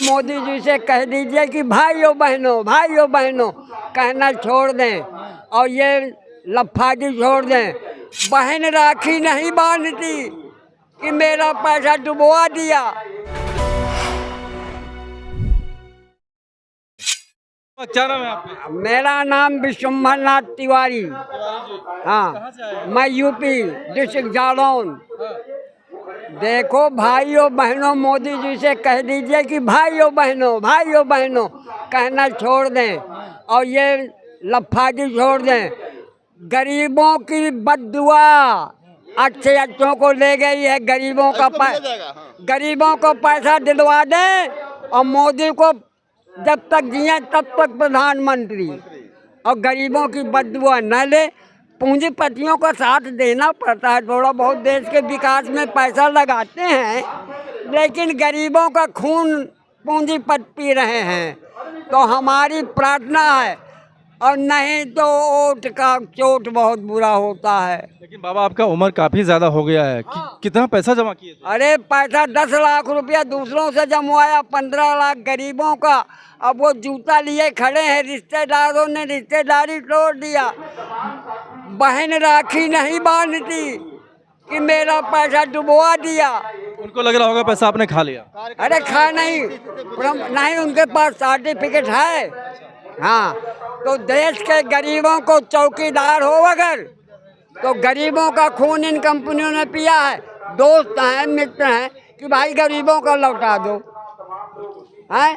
मोदी जी से कह दीजिए कि भाइयों बहनों कहना छोड़ दें और ये लफाजी छोड़ दें। बहन राखी नहीं बांधती कि मेरा पैसा डुबवा दिया। क्या नाम है आपका? मेरा नाम विश्वम्भर नाथ तिवारी। हाँ, मैं यूपी डिस्ट्रिक्ट जालौन। देखो भाइयों बहनों, मोदी जी से कह दीजिए कि भाइयों बहनों कहना छोड़ दें और ये लफाजी छोड़ दें। गरीबों की बद्दुआ अच्छों को ले गई है। गरीबों को पैसा दिलवा दें और मोदी को जब तक जिए तब तक प्रधानमंत्री, और गरीबों की बद्दुआ न ले। पूंजीपतियों का साथ देना पड़ता है, थोड़ा बहुत देश के विकास में पैसा लगाते हैं, लेकिन गरीबों का खून पूंजीपति पी रहे हैं। तो हमारी प्रार्थना है, और नहीं तो ओट का चोट बहुत बुरा होता है। लेकिन बाबा आपका उम्र काफी ज्यादा हो गया है। कितना पैसा जमा किए थे? अरे पैसा 10 लाख रुपया दूसरों से जमवाया, 15 लाख गरीबों का। अब वो जूता लिए खड़े हैं, रिश्तेदारों ने रिश्तेदारी तोड़ दिया। बहन राखी नहीं बांधती कि मेरा पैसा डुबवा दिया। उनको लग रहा होगा पैसा आपने खा लिया। अरे खा नहीं, उनके पास सर्टिफिकेट है। हाँ, तो देश के गरीबों को चौकीदार हो अगर, तो गरीबों का खून इन कंपनियों ने पिया है। दोस्त हैं, मित्र हैं कि भाई गरीबों को लौटा दो हैं।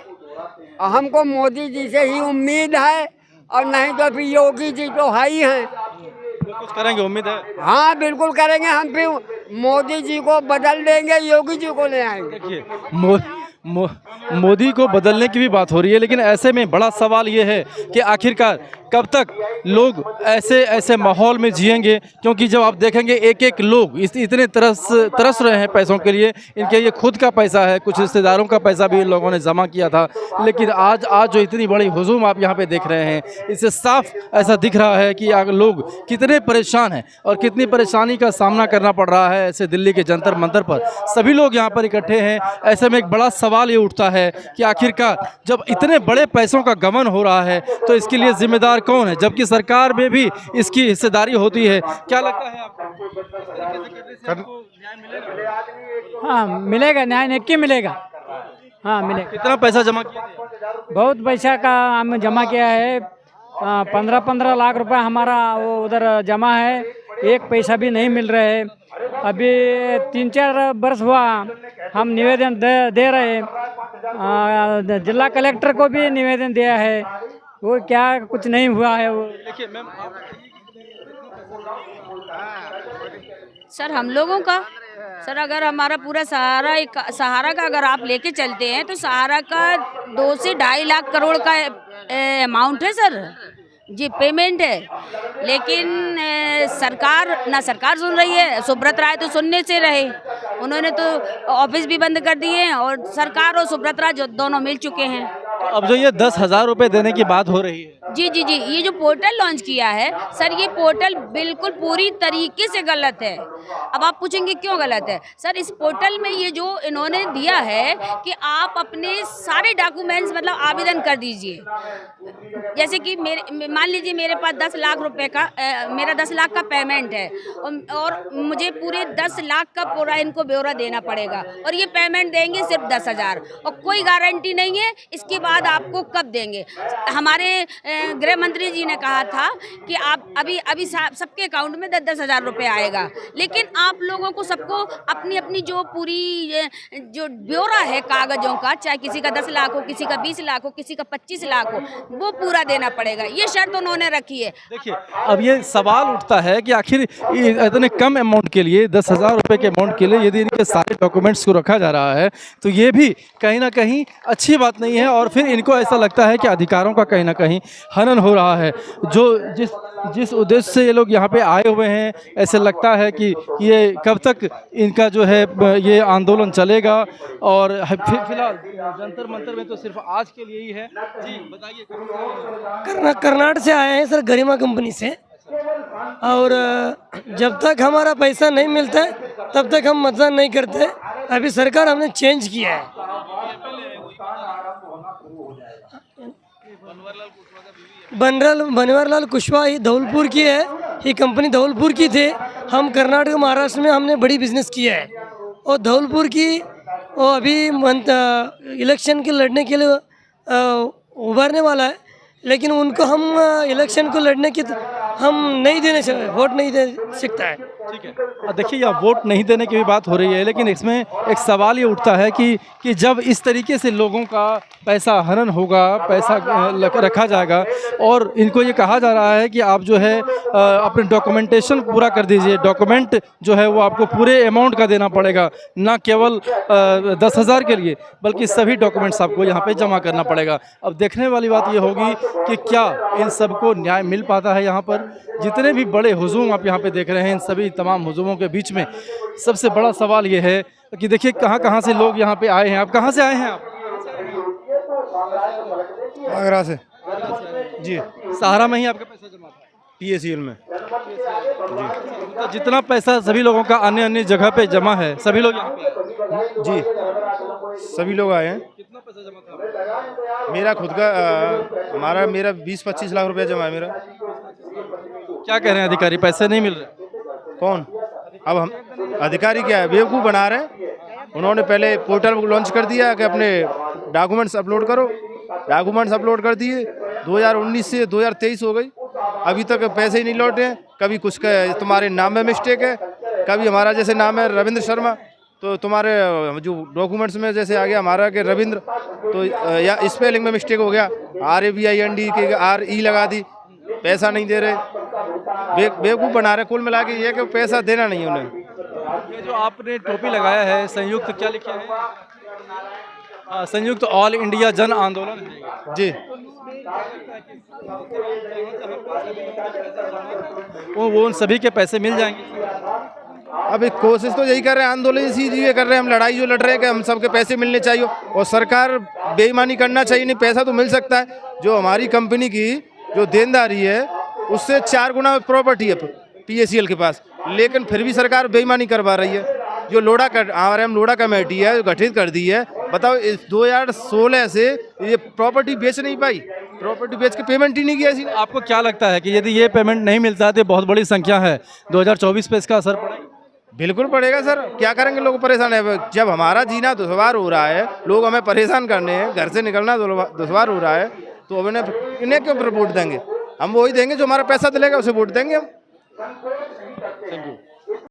और हमको मोदी जी से ही उम्मीद है, और नहीं तो फिर योगी जी तो है ही हैं। वो कुछ करेंगे, उम्मीद है? हाँ बिल्कुल करेंगे। हम फिर मोदी जी को बदल देंगे, योगी जी को ले आएंगे। देखिए मोदी को बदलने की भी बात हो रही है, लेकिन ऐसे में बड़ा सवाल ये है कि आखिरकार कब तक लोग ऐसे माहौल में जिएंगे। क्योंकि जब आप देखेंगे एक एक लोग इतने तरस रहे हैं पैसों के लिए। इनके ये खुद का पैसा है, कुछ रिश्तेदारों का पैसा भी इन लोगों ने जमा किया था। लेकिन आज जो इतनी बड़ी हुजूम आप यहाँ पे देख रहे हैं, इससे साफ ऐसा दिख रहा है कि लोग कितने परेशान हैं और कितनी परेशानी का सामना करना पड़ रहा है। ऐसे दिल्ली के जंतर मंतर पर सभी लोग यहाँ पर इकट्ठे हैं। ऐसे में एक बड़ा सवाल ये उठता है कि आखिरकार जब इतने बड़े पैसों का गबन हो रहा है तो इसके लिए जिम्मेदार कौन है, जबकि सरकार में भी इसकी हिस्सेदारी होती है। क्या लगता है आपको? न्याय मिलेगा? हाँ मिलेगा, न्याय निश्चय मिलेगा। हाँ मिलेगा। कितना पैसा जमा किया थे? बहुत पैसा का हम जमा किया है। 15-15 लाख रुपए हमारा वो उधर जमा है। एक पैसा भी नहीं मिल रहा है। अभी 3-4 वर्ष हुआ हम निवेदन दे रहे हैं। जिला कलेक्टर को भी निवेदन दिया है, वो क्या कुछ नहीं हुआ है। वो देखिए मैम, सर हम लोगों का, सर अगर हमारा पूरा सहारा का अगर आप लेके चलते हैं तो सहारा का 2 से 2.5 लाख करोड़ का अमाउंट है सर जी, पेमेंट है। लेकिन सरकार सुन रही है। सुब्रत राय तो सुनने से रहे, उन्होंने तो ऑफिस भी बंद कर दिए हैं, और सरकार और सुब्रत राय दोनों मिल चुके हैं। अब जो ये 10,000 रुपये देने की बात हो रही है, जी, ये जो पोर्टल लॉन्च किया है सर, ये पोर्टल बिल्कुल पूरी तरीके से गलत है। अब आप पूछेंगे क्यों गलत है? सर इस पोर्टल में ये जो इन्होंने दिया है कि आप अपने सारे डॉक्यूमेंट्स मतलब आवेदन कर दीजिए। जैसे कि मान लीजिए मेरे पास 10 लाख रुपए का मेरा 10 लाख का पेमेंट है, और मुझे पूरे 10 लाख का पूरा इनको ब्यौरा देना पड़ेगा, और ये पेमेंट देंगे सिर्फ 10,000, और कोई गारंटी नहीं है इसके बाद आपको कब देंगे। हमारे गृह मंत्री जी ने कहा था कि आप अभी सबके अकाउंट में 10-10 हज़ार रुपये आएगा, लेकिन आप लोगों को सबको अपनी जो पूरी जो ब्यौरा है कागजों का, चाहे किसी का 10 लाख हो, किसी का 20 लाख हो, किसी का 25 लाख हो, वो पूरा देना पड़ेगा। ये शर्त उन्होंने रखी है। देखिए अब ये सवाल उठता है कि आखिर इतने कम अमाउंट के लिए 10,000 रुपये के अमाउंट के लिए यदि इनके सारे डॉक्यूमेंट्स को रखा जा रहा है तो ये भी कहीं ना कहीं अच्छी बात नहीं है, और फिर इनको ऐसा लगता है कि अधिकारों का कहीं ना कहीं हनन हो रहा है। जो जिस उद्देश्य से ये लोग यहाँ पे आए हुए हैं, ऐसे लगता है कि ये कब तक इनका जो है ये आंदोलन चलेगा। और फिलहाल जंतर मंतर में तो सिर्फ आज के लिए ही है। जी बताइए। कर्नाटक से आए हैं सर, गरिमा कंपनी से, और जब तक हमारा पैसा नहीं मिलता है तब तक हम मतदान नहीं करते। अभी सरकार हमने चेंज किया है। बनवारीलाल कुशवाहा ही धौलपुर की है। ये कंपनी धौलपुर की थे। हम कर्नाटक महाराष्ट्र में हमने बड़ी बिजनेस किया है और धौलपुर की वो अभी इलेक्शन के लड़ने के लिए उभरने वाला है, लेकिन उनको हम इलेक्शन को लड़ने की हम नहीं देने से वोट नहीं दे सकता है। ठीक है, देखिए यहाँ वोट नहीं देने की भी बात हो रही है, लेकिन इसमें एक सवाल ये उठता है कि जब इस तरीके से लोगों का पैसा हनन होगा, पैसा रखा जाएगा और इनको ये कहा जा रहा है कि आप जो है अपने डॉक्यूमेंटेशन पूरा कर दीजिए, डॉक्यूमेंट जो है वो आपको पूरे अमाउंट का देना पड़ेगा, ना केवल 10,000 के लिए बल्कि सभी डॉक्यूमेंट्स आपको यहाँ पे जमा करना पड़ेगा। अब देखने वाली बात ये होगी कि क्या इन सबको न्याय मिल पाता है। यहाँ पर जितने भी बड़े हुजूम आप यहाँ पे देख रहे हैं, इन सभी तमाम हुजूमों के बीच में सबसे बड़ा सवाल ये है कि देखिए कहाँ से लोग यहाँ पे आए हैं। आप कहाँ से आए हैं? आप आगरा से जी। सहारा में ही आपका पैसा जमा था? PACL में तो जितना पैसा सभी लोगों का अन्य अन्य जगह पे जमा है, सभी लोग यहाँ पे आए? जी, सभी लोग आए हैं। कितना पैसा जमा था? मेरा खुद का मेरा 20-25 लाख रुपया जमा है मेरा। क्या कह रहे हैं अधिकारी, पैसे नहीं मिल रहे? कौन? अब हम अधिकारी क्या है, बेवकूफ़ बना रहे हैं। उन्होंने पहले पोर्टल लॉन्च कर दिया कि अपने डॉक्यूमेंट्स अपलोड करो, डॉक्यूमेंट्स अपलोड कर दिए। 2019 से 2023 हो गई, अभी तक पैसे ही नहीं लौटे हैं। कभी कुछ का तुम्हारे नाम में मिस्टेक है, कभी हमारा जैसे नाम है रविंद्र शर्मा तो तुम्हारे जो डॉक्यूमेंट्स में जैसे आ गया हमारा के रविंद्र, तो या स्पेलिंग में मिस्टेक हो गया, RAVIND के RE लगा दी, पैसा नहीं दे रहे, बेवकूफ़ बना रहे। कुल मिला के ये कि पैसा देना नहीं उन्हें। ये जो आपने टोपी लगाया है संयुक्त, क्या लिखे हैं? संयुक्त ऑल इंडिया जन आंदोलन है। जी, वो उन सभी के पैसे मिल जाएंगे? अब एक कोशिश तो यही कर रहे हैं, आंदोलन इसी लिए कर रहे हैं, हम लड़ाई जो लड़ रहे हैं कि हम सबके पैसे मिलने चाहिए और सरकार बेईमानी करना चाहिए नहीं। पैसा तो मिल सकता है, जो हमारी कंपनी की जो देनदारी है उससे 4 गुना प्रॉपर्टी है PACL के पास, लेकिन फिर भी सरकार बेईमानी करवा रही है। जो RM लोढ़ा कमेटी है जो गठित कर दी है, बताओ इस 2016 से ये प्रॉपर्टी बेच नहीं पाई, प्रॉपर्टी बेच के पेमेंट ही नहीं किया इसी ने। आपको क्या लगता है कि यदि ये पेमेंट नहीं मिलता है तो बहुत बड़ी संख्या है, 2024 पे इसका असर पड़ेगा? बिल्कुल पड़ेगा सर, क्या करेंगे, लोग परेशान है। जब हमारा जीना दुश्वार हो रहा है, लोग हमें परेशान करने हैं, घर से निकलना दुश्वार हो रहा है, तो अब इन्हें क्यों वोट देंगे? हम वही देंगे जो हमारा पैसा दिलेगा, उसे वोट देंगे हम। Thank you.